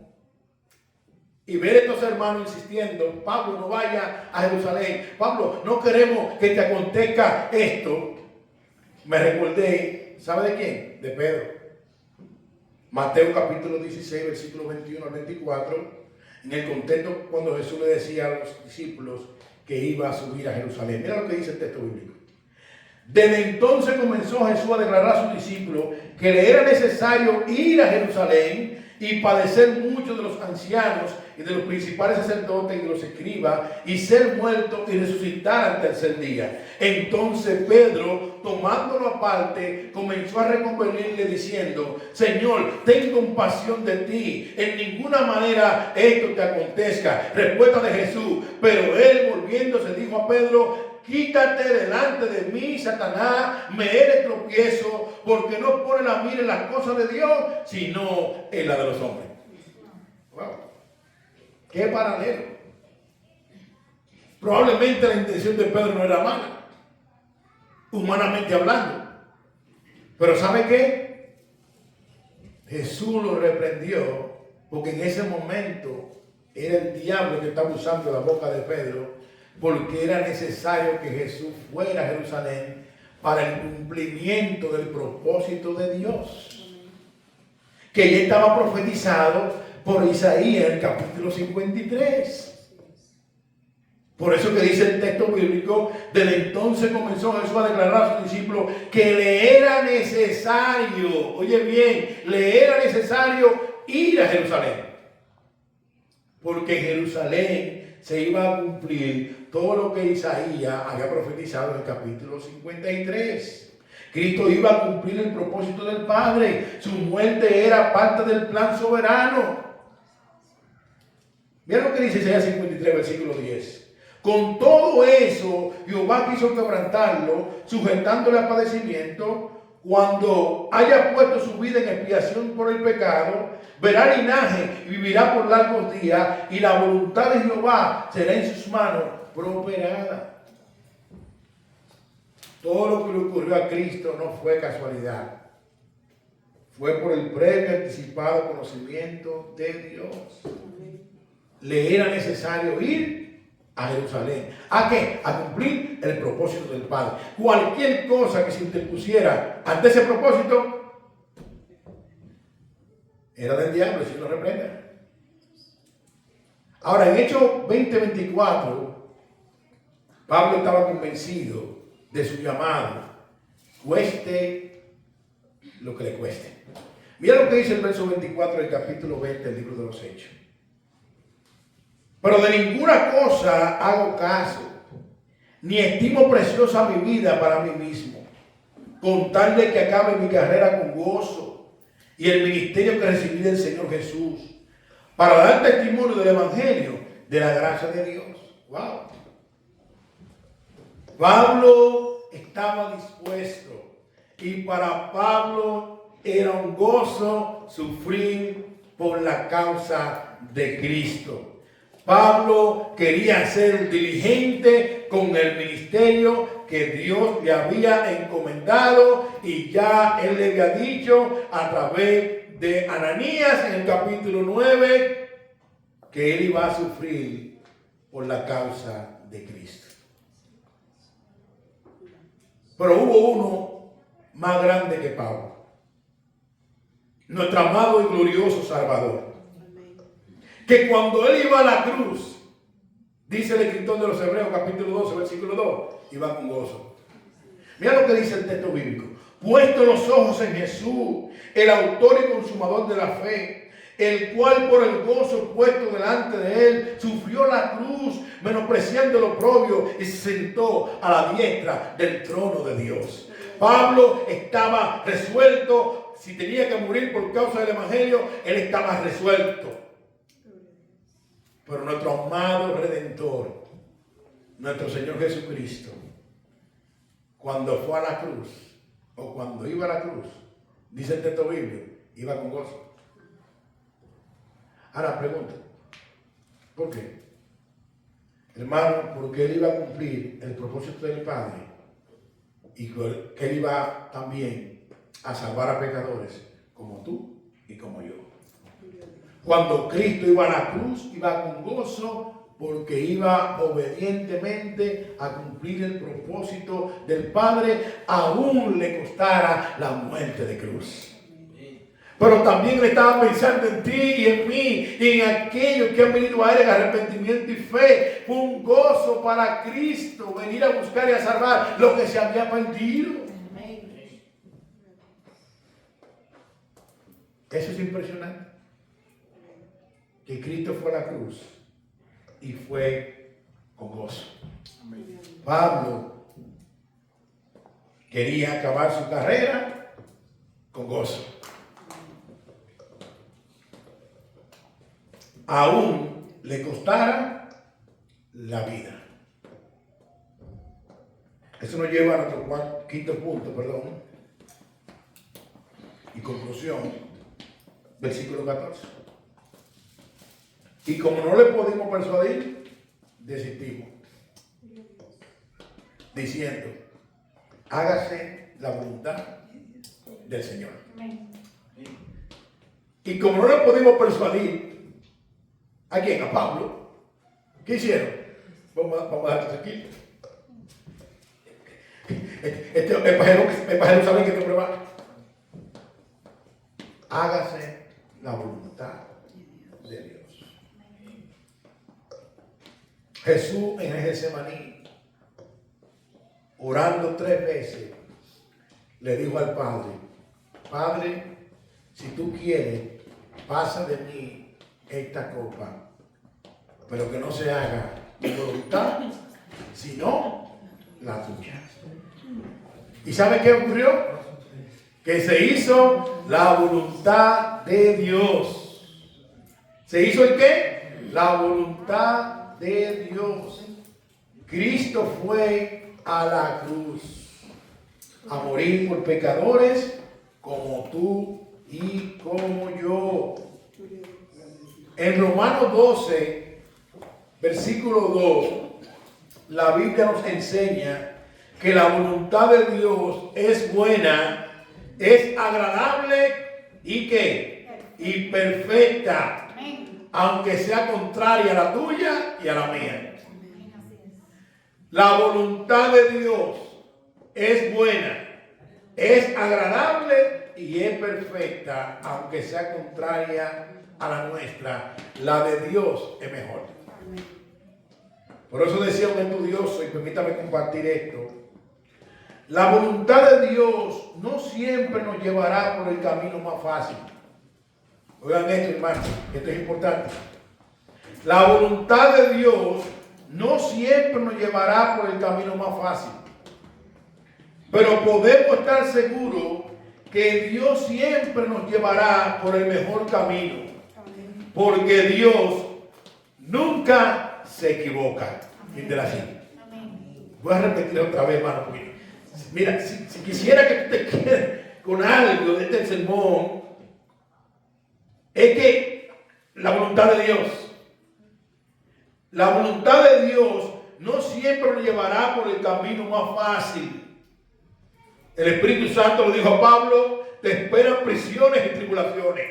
y ver a estos hermanos insistiendo: Pablo, no vaya a Jerusalén, Pablo, no queremos que te acontezca esto, me recordé, ¿sabe de quién? De Pedro. Mateo capítulo 16, versículos 21 al 24. en el contexto cuando Jesús le decía a los discípulos que iba a subir a Jerusalén. Mira lo que dice el texto bíblico. Desde entonces comenzó Jesús a declarar a sus discípulos que le era necesario ir a Jerusalén y padecer mucho de los ancianos y de los principales sacerdotes y de los escribas y ser muerto y resucitar al tercer día. Entonces Pedro, tomándolo aparte, comenzó a reconvenirle diciendo: Señor, ten compasión de ti, en ninguna manera esto te acontezca. Respuesta de Jesús: pero él, volviéndose, dijo a Pedro: quítate delante de mí, Satanás, me eres tropiezo, porque no pone la mira en las cosas de Dios, sino en la de los hombres. Wow. Qué paralelo. Probablemente la intención de Pedro no era mala, humanamente hablando. Pero ¿sabe qué? Jesús lo reprendió, porque en ese momento era el diablo que estaba usando la boca de Pedro, porque era necesario que Jesús fuera a Jerusalén para el cumplimiento del propósito de Dios, que ya estaba profetizado por Isaías en el capítulo 53. Por eso que dice el texto bíblico: desde entonces comenzó Jesús a declarar a sus discípulos que le era necesario, oye bien, le era necesario ir a Jerusalén, porque en Jerusalén se iba a cumplir todo lo que Isaías había profetizado en el capítulo 53. Cristo iba a cumplir el propósito del Padre. Su muerte era parte del plan soberano. Mira lo que dice Isaías 53, versículo 10. Con todo eso, Jehová quiso quebrantarlo, sujetándole a padecimiento. Cuando haya puesto su vida en expiación por el pecado, verá linaje y vivirá por largos días, y la voluntad de Jehová será en sus manos prosperada. Todo lo que le ocurrió a Cristo no fue casualidad. Fue por el previo anticipado conocimiento de Dios. Le era necesario ir a Jerusalén. ¿A qué? A cumplir el propósito del Padre. Cualquier cosa que se interpusiera ante ese propósito era del diablo, si lo reprenda. Ahora, en Hechos 20:24, Pablo estaba convencido de su llamado, cueste lo que le cueste. Mira lo que dice el verso 24 del capítulo 20 del libro de los Hechos. Pero de ninguna cosa hago caso, ni estimo preciosa mi vida para mí mismo, con tal de que acabe mi carrera con gozo y el ministerio que recibí del Señor Jesús, para dar testimonio del Evangelio de la gracia de Dios. Wow. Pablo estaba dispuesto, y para Pablo era un gozo sufrir por la causa de Cristo. Pablo quería ser diligente con el ministerio que Dios le había encomendado, y ya él le había dicho a través de Ananías en el capítulo 9 que él iba a sufrir por la causa de Cristo. Pero hubo uno más grande que Pablo, nuestro amado y glorioso Salvador, que cuando él iba a la cruz, dice el escritor de los Hebreos capítulo 12 versículo 2, iba con gozo. Mira lo que dice el texto bíblico: puesto los ojos en Jesús, el autor y consumador de la fe, el cual por el gozo puesto delante de él sufrió la cruz, menospreciando el oprobio, y se sentó a la diestra del trono de Dios. Pablo estaba resuelto. Si tenía que morir por causa del Evangelio, él estaba resuelto. Pero nuestro amado Redentor, nuestro Señor Jesucristo, cuando fue a la cruz, o cuando iba a la cruz, dice el texto bíblico, iba con gozo. Ahora pregunto, ¿por qué? Hermano, porque él iba a cumplir el propósito del Padre, y que él iba también a salvar a pecadores como tú y como yo. Cuando Cristo iba a la cruz, iba con gozo, porque iba obedientemente a cumplir el propósito del Padre, aún le costara la muerte de cruz. Pero también Él estaba pensando en ti y en mí y en aquellos que han venido a Él en arrepentimiento y fe. Fue un gozo para Cristo venir a buscar y a salvar lo que se había perdido. Eso es impresionante. Que Cristo fue a la cruz y fue con gozo. Pablo quería acabar su carrera con gozo. Aún le costara la vida. Eso nos lleva a nuestro quinto punto, y conclusión, versículo 14. Y como no le pudimos persuadir, desistimos, diciendo, hágase la voluntad del Señor. Y como no le pudimos persuadir, ¿a quién? A Pablo. ¿Qué hicieron? Vamos a dejar esto aquí. El pajero sabe que te prueba. Hágase la voluntad de Dios. Jesús en el Getsemaní, orando 3 veces, le dijo al Padre, Padre, si tú quieres, pasa de mí esta copa, pero que no se haga mi voluntad, sino la tuya. ¿Y sabe qué ocurrió? Que se hizo la voluntad de Dios. ¿Se hizo el qué? La voluntad de Dios. Cristo fue a la cruz a morir por pecadores como tú y como yo. En Romanos 12, versículo 2, la Biblia nos enseña que la voluntad de Dios es buena, es agradable y ¿qué? Y perfecta, aunque sea contraria a la tuya y a la mía. La voluntad de Dios es buena, es agradable y es perfecta, aunque sea contraria a la nuestra. La de Dios es mejor. Por eso decía un estudioso, y permítame compartir esto, la voluntad de Dios no siempre nos llevará por el camino más fácil. Oigan esto, hermanos, esto es importante. La voluntad de Dios no siempre nos llevará por el camino más fácil. Pero podemos estar seguros que Dios siempre nos llevará por el mejor camino. Porque Dios nunca se equivoca. Fin de la cita. Voy a repetir otra vez, hermano. Mira, si quisiera que tú te quedes con algo de este sermón, es que la voluntad de Dios no siempre nos llevará por el camino más fácil. El Espíritu Santo le dijo a Pablo, te esperan prisiones y tribulaciones.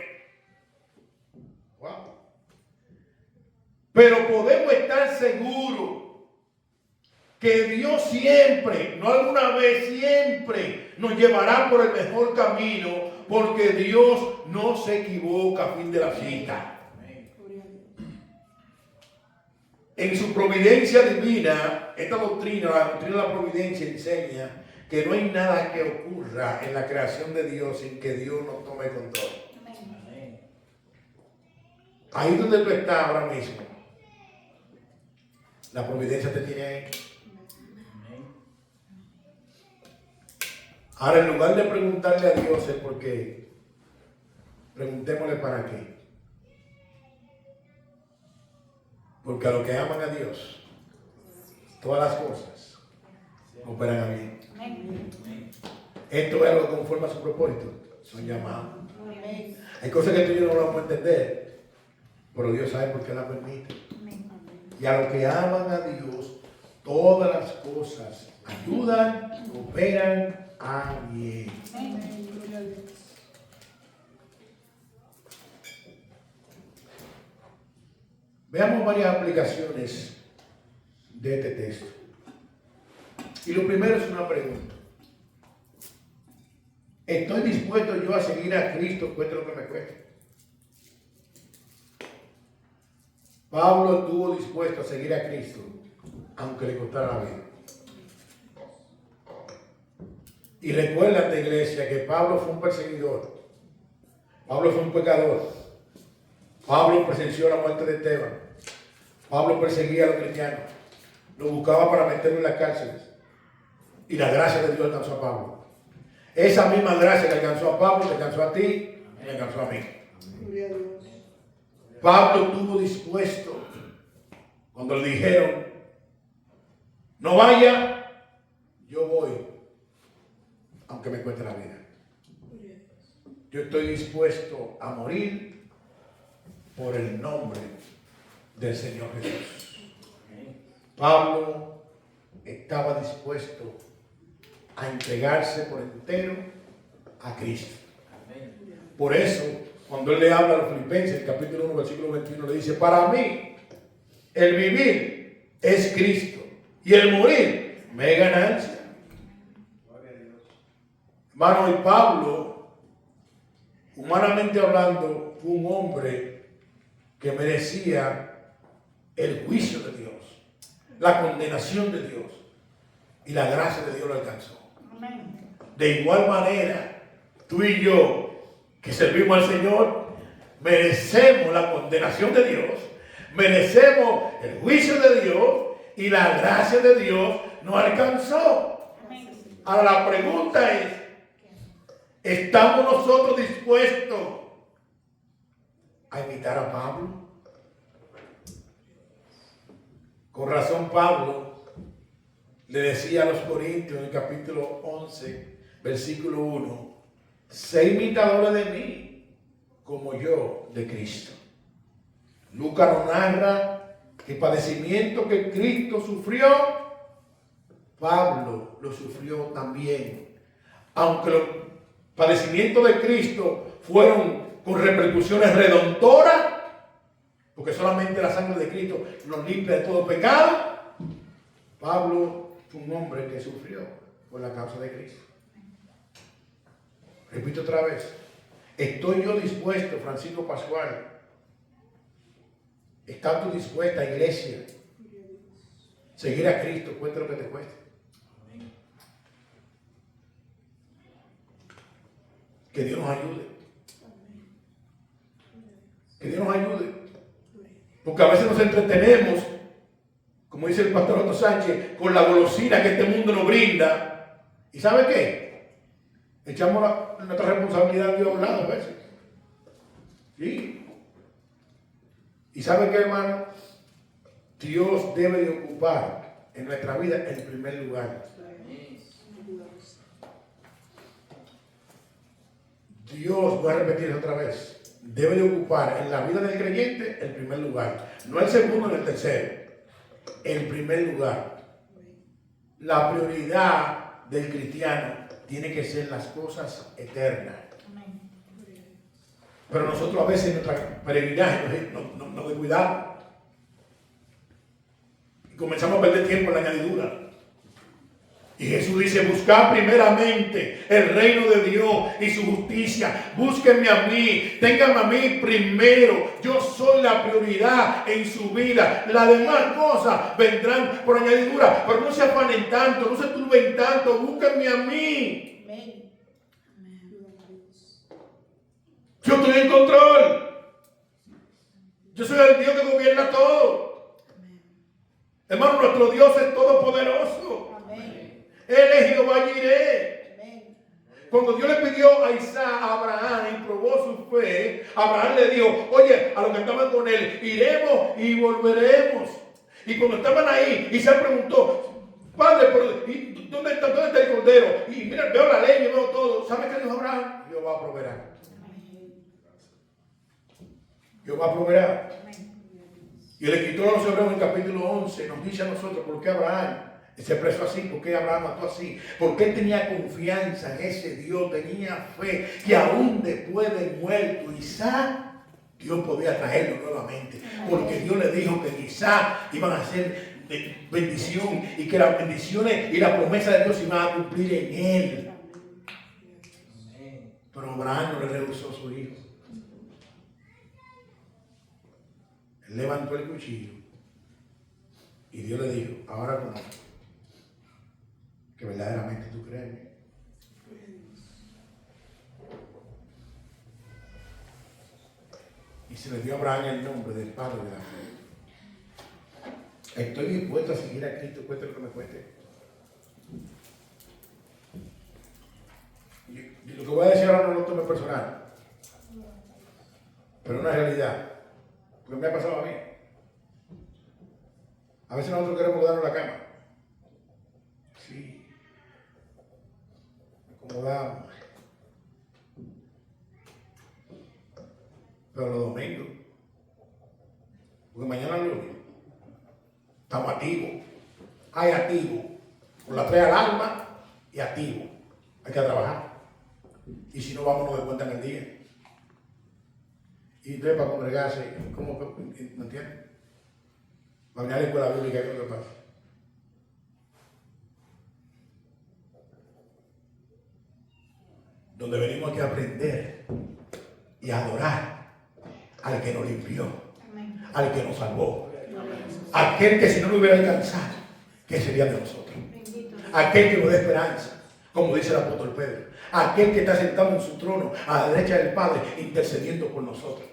Wow. Pero podemos estar seguros que Dios siempre, no alguna vez, siempre nos llevará por el mejor camino, porque Dios no se equivoca. Fin de la cita. En su providencia divina, esta doctrina, la doctrina de la providencia, enseña que no hay nada que ocurra en la creación de Dios sin que Dios no tome control. Ahí donde tú estás ahora mismo, la providencia te tiene ahí. Ahora, en lugar de preguntarle a Dios el por qué, preguntémosle para qué. Porque a los que aman a Dios, todas las cosas operan a bien. Esto es algo que conforme a su propósito. Son llamados. Hay cosas que tú y yo no vamos a entender, pero Dios sabe por qué las permite. Y a los que aman a Dios, todas las cosas ayudan, operan a bien. Veamos varias aplicaciones de este texto. Y lo primero es una pregunta. Estoy dispuesto yo a seguir a Cristo, cueste lo que me cueste. Pablo estuvo dispuesto a seguir a Cristo, aunque le costara la vida. Y recuerda, iglesia, que Pablo fue un perseguidor. Pablo fue un pecador. Pablo presenció la muerte de Esteban. Pablo perseguía a los cristianos. Lo buscaba para meterlo en las cárceles. Y la gracia de Dios alcanzó a Pablo. Esa misma gracia que alcanzó a Pablo, le alcanzó a ti y le alcanzó a mí. Pablo estuvo dispuesto cuando le dijeron, no vaya, yo voy, aunque me cueste la vida. Yo estoy dispuesto a morir por el nombre del Señor Jesús. Pablo estaba dispuesto a entregarse por entero a Cristo. Por eso, cuando él le habla a los Filipenses, el capítulo 1, versículo 21, le dice, para mí, el vivir es Cristo y el morir me es ganancia. Hermano, y Pablo, humanamente hablando, fue un hombre que merecía el juicio de Dios, la condenación de Dios, y la gracia de Dios lo alcanzó. De igual manera, tú y yo, que servimos al Señor, merecemos la condenación de Dios, merecemos el juicio de Dios, y la gracia de Dios nos alcanzó. Ahora la pregunta es, ¿estamos nosotros dispuestos a imitar a Pablo? Con razón Pablo le decía a los Corintios en el capítulo 11, versículo 1, sé imitadores de mí, como yo de Cristo. Lucas nos narra el padecimiento que Cristo sufrió, Pablo lo sufrió también. Aunque los padecimientos de Cristo fueron con repercusiones redondoras, porque solamente la sangre de Cristo nos limpia de todo pecado, Pablo fue un hombre que sufrió por la causa de Cristo. Repito otra vez, estoy yo dispuesto, Francisco Pascual, ¿estás tú dispuesta, iglesia, seguir a Cristo, cueste lo que te cueste? Que Dios nos ayude. Que Dios nos ayude. Porque a veces nos entretenemos, como dice el pastor Otto Sánchez, con la golosina que este mundo nos brinda. ¿Y sabe qué? Echamos nuestra responsabilidad a Dios a un lado a veces. ¿Sí? ¿Y sabe qué, hermano? Dios debe de ocupar en nuestra vida el primer lugar. Dios, voy a repetir otra vez, debe de ocupar en la vida del creyente el primer lugar. No el segundo ni el tercero. El primer lugar. La prioridad del cristiano tiene que ser las cosas eternas. Pero nosotros a veces en nuestra peregrinaje nos descuidamos. Y comenzamos a perder tiempo en la añadidura. Y Jesús dice, buscad primeramente el reino de Dios y su justicia. Búsquenme a mí, ténganme a mí primero. Yo soy la prioridad en su vida. Las demás cosas vendrán por añadidura. Pero no se afanen tanto, no se turben tanto. Búsquenme a mí. Yo estoy en control. Yo soy el Dios que gobierna todo. Hermano, nuestro Dios es todopoderoso. Él es Jehová Jireh. Cuando Dios le pidió a Isaac, a Abraham, y probó su fe, Abraham le dijo, oye, a los que estaban con él, iremos y volveremos. Y cuando estaban ahí, Isaac preguntó, padre, ¿dónde está el cordero? Y mira, veo la leña, veo todo. ¿Sabe qué dijo Abraham? Jehová proveerá. Jehová proveerá. Y el escritor de los Hebreos en el capítulo 11 nos dice a nosotros por qué Abraham se expresó así, por qué Abraham actuó así, porque él tenía confianza en ese Dios, tenía fe que aún después de muerto Isaac, Dios podía traerlo nuevamente, porque Dios le dijo que en Isaac iban a ser bendición y que las bendiciones y la promesa de Dios iban a cumplir en él. Pero Abraham no le rehusó a su hijo. Él levantó el cuchillo y Dios le dijo, ahora conozco que verdaderamente tú crees en mí. Y se le dio a Abraham el nombre del Padre de la fe. Estoy dispuesto a seguir a Cristo, cueste lo que me cueste. Y lo que voy a decir ahora no lo tome personal, pero es una realidad, porque me ha pasado a mí. A veces nosotros queremos quedarnos en la cama. Sí, me acomodamos. Pero los domingos, porque mañana es lunes, estamos activos. Hay activos, con la tres alarmas y activos. Hay que trabajar. Y si no, vámonos de cuenta en el día. Y entonces para congregarse, ¿cómo? ¿No entiendes? Va a venir a la escuela bíblica, ¿qué es lo que pasa? Donde venimos aquí a aprender y a adorar al que nos limpió, al que nos salvó, aquel que si no lo hubiera alcanzado, ¿qué sería de nosotros? Aquel que nos da esperanza, como dice el apóstol Pedro, aquel que está sentado en su trono a la derecha del Padre intercediendo por nosotros.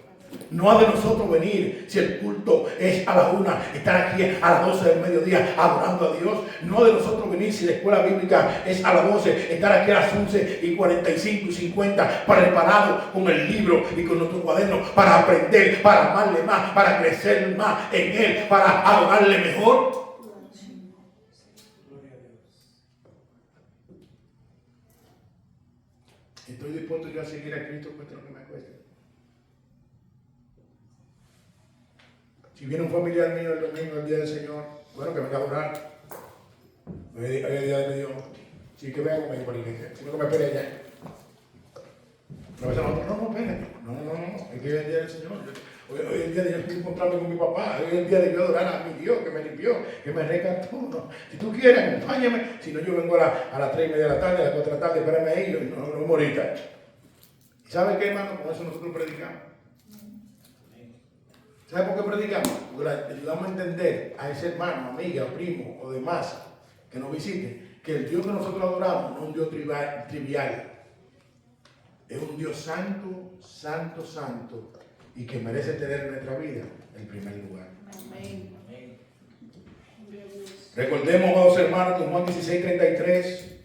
No ha de nosotros venir, si el culto es a la 1, estar aquí a las 12 del mediodía adorando a Dios. No ha de nosotros venir, si la escuela bíblica es a las 12, estar aquí a las 11:45 y 50 preparado con el libro y con nuestro cuaderno para aprender, para amarle más, para crecer más en Él, para adorarle mejor. Estoy dispuesto yo a seguir a Cristo, cueste lo que me cueste. Si viene un familiar mío el domingo, el día del Señor, bueno, que venga a orar. Hoy es el día de mi Dios. Sí, que venga conmigo para la iglesia. Si no, que me espere allá. Pero a veces nosotros, no, espérate. No. Es que hoy es el día del Señor. Hoy es el día de yo encontrarme con mi papá. Hoy es el día de yo adorar a mi Dios, que me limpió, que me rescató. No. Si tú quieres, acompáñame. Si no, yo vengo a las 3:30 de la tarde, a las 4 de la tarde, espérame ahí, no morita. ¿Y sabe qué, hermano? Con eso nosotros predicamos. ¿Sabe por qué predicamos? Porque le ayudamos a entender a ese hermano, amiga, primo o demás que nos visite, que el Dios que nosotros adoramos no es un Dios trivial. Es un Dios santo, santo, santo, y que merece tener en nuestra vida el primer lugar. Amén. Recordemos, amados hermanos, que en Juan 16:33,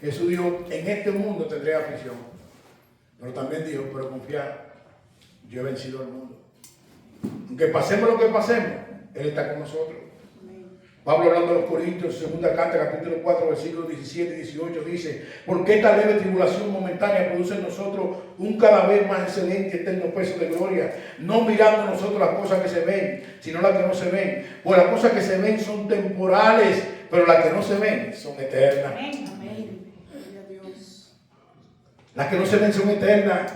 Jesús dijo, en este mundo tendré aflicción. Pero también dijo, pero confiad, yo he vencido al mundo. Aunque pasemos lo que pasemos, Él está con nosotros. Pablo, hablando de los Corintios, segunda carta, capítulo 4, versículos 17 y 18, dice, porque esta leve tribulación momentánea produce en nosotros un cada vez más excelente y eterno peso de gloria, no mirando nosotros las cosas que se ven, sino las que no se ven. Pues las cosas que se ven son temporales, pero las que no se ven son eternas. Amén. Las que no se ven son eternas.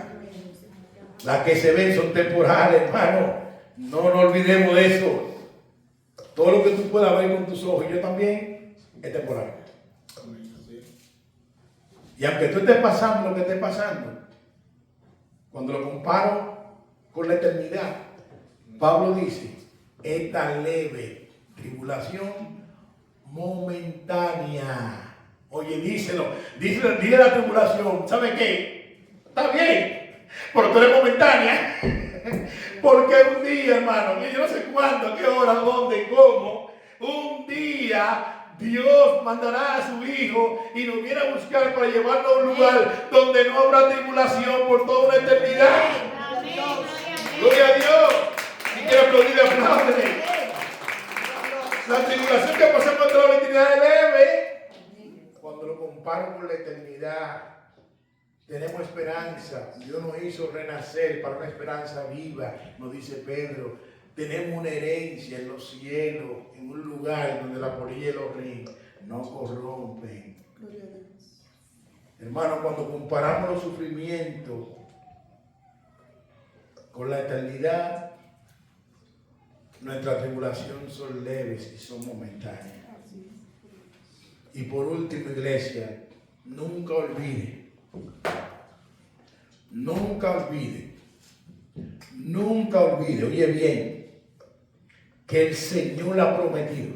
Las que se ven son temporales, hermano. No nos olvidemos de eso. Todo lo que tú puedas ver con tus ojos, y yo también, es temporal. Y aunque tú estés pasando lo que estés pasando, cuando lo comparo con la eternidad, Pablo dice, esta leve tribulación momentánea. Oye, dile la tribulación, ¿sabe qué? Está bien, pero tú eres momentánea. Porque un día, hermano, yo no sé cuándo, a qué hora, dónde, cómo, un día Dios mandará a su Hijo y nos viene a buscar para llevarnos a un lugar donde no habrá tribulación por toda una eternidad. Gloria a Dios. Si quiere aplaudir, apláudele. La tribulación que pasamos en toda la eternidad es leve. Cuando lo comparo con la eternidad, tenemos esperanza. Dios nos hizo renacer para una esperanza viva, nos dice Pedro. Tenemos una herencia en los cielos, en un lugar donde la polilla y los ríos no corrompen. Hermano, cuando comparamos los sufrimientos con la eternidad, nuestras tribulaciones son leves y son momentáneas. Y por último, iglesia, nunca olvide, nunca olvide, oye bien, que el Señor ha prometido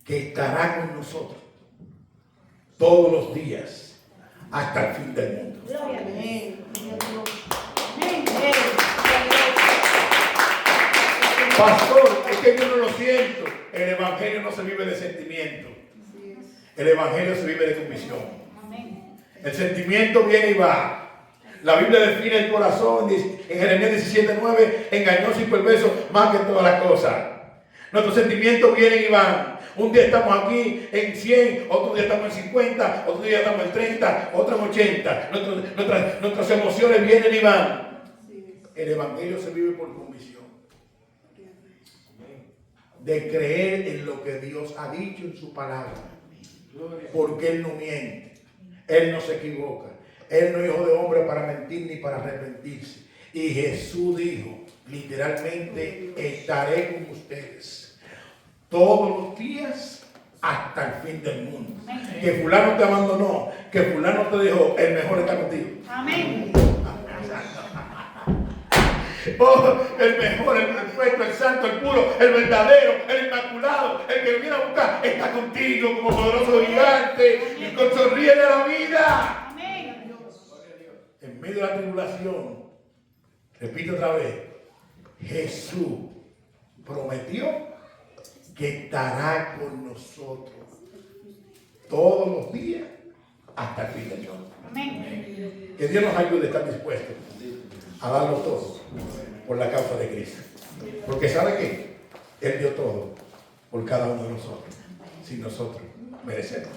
que estará con nosotros todos los días hasta el fin del mundo. Pastor, es que yo no lo siento. El evangelio no se vive de sentimiento. El evangelio se vive de convicción. El sentimiento viene y va. La Biblia define el corazón en Jeremías 17:9, engañoso y perverso más que todas las cosas. Nuestros sentimientos vienen y van. Un día estamos aquí en 100, otro día estamos en 50, otro día estamos en 30, otro en 80. Nuestras emociones vienen y van. El evangelio se vive por convicción. De creer en lo que Dios ha dicho en su palabra. Porque Él no miente. Él no se equivoca. Él no es hijo de hombre para mentir ni para arrepentirse. Y Jesús dijo, literalmente, estaré con ustedes todos los días hasta el fin del mundo. Amén. Que fulano te abandonó, que fulano te dejó, el mejor está contigo. Amén. Oh, el mejor, el perfecto, el santo, el puro, el verdadero, el inmaculado, el que viene a buscar, está contigo como poderoso gigante y con sonríe de la vida. Amén. En medio de la tribulación, repito otra vez, Jesús prometió que estará con nosotros todos los días hasta el fin del mundo. Amén. Que Dios nos ayude a estar dispuestos a darlo todo por la causa de Cristo. Porque ¿sabe qué? Él dio todo por cada uno de nosotros, sin nosotros merecemos.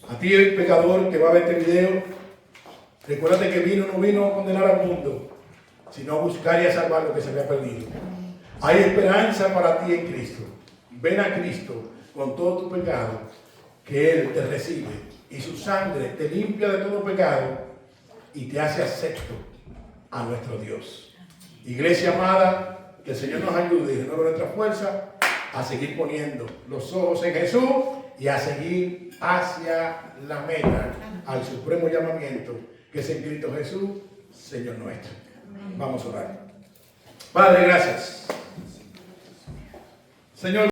A ti, el pecador que va a ver este video, recuérdate que no vino a condenar al mundo, sino a buscar y a salvar lo que se había perdido. Hay esperanza para ti en Cristo. Ven a Cristo con todo tu pecado, que Él te recibe y su sangre te limpia de todo pecado y te hace acepto a nuestro Dios. Iglesia amada, que el Señor nos ayude y renueve nuestra fuerza a seguir poniendo los ojos en Jesús y a seguir hacia la meta, al supremo llamamiento que es en Cristo Jesús, Señor nuestro. Vamos a orar. Padre, gracias. Señor.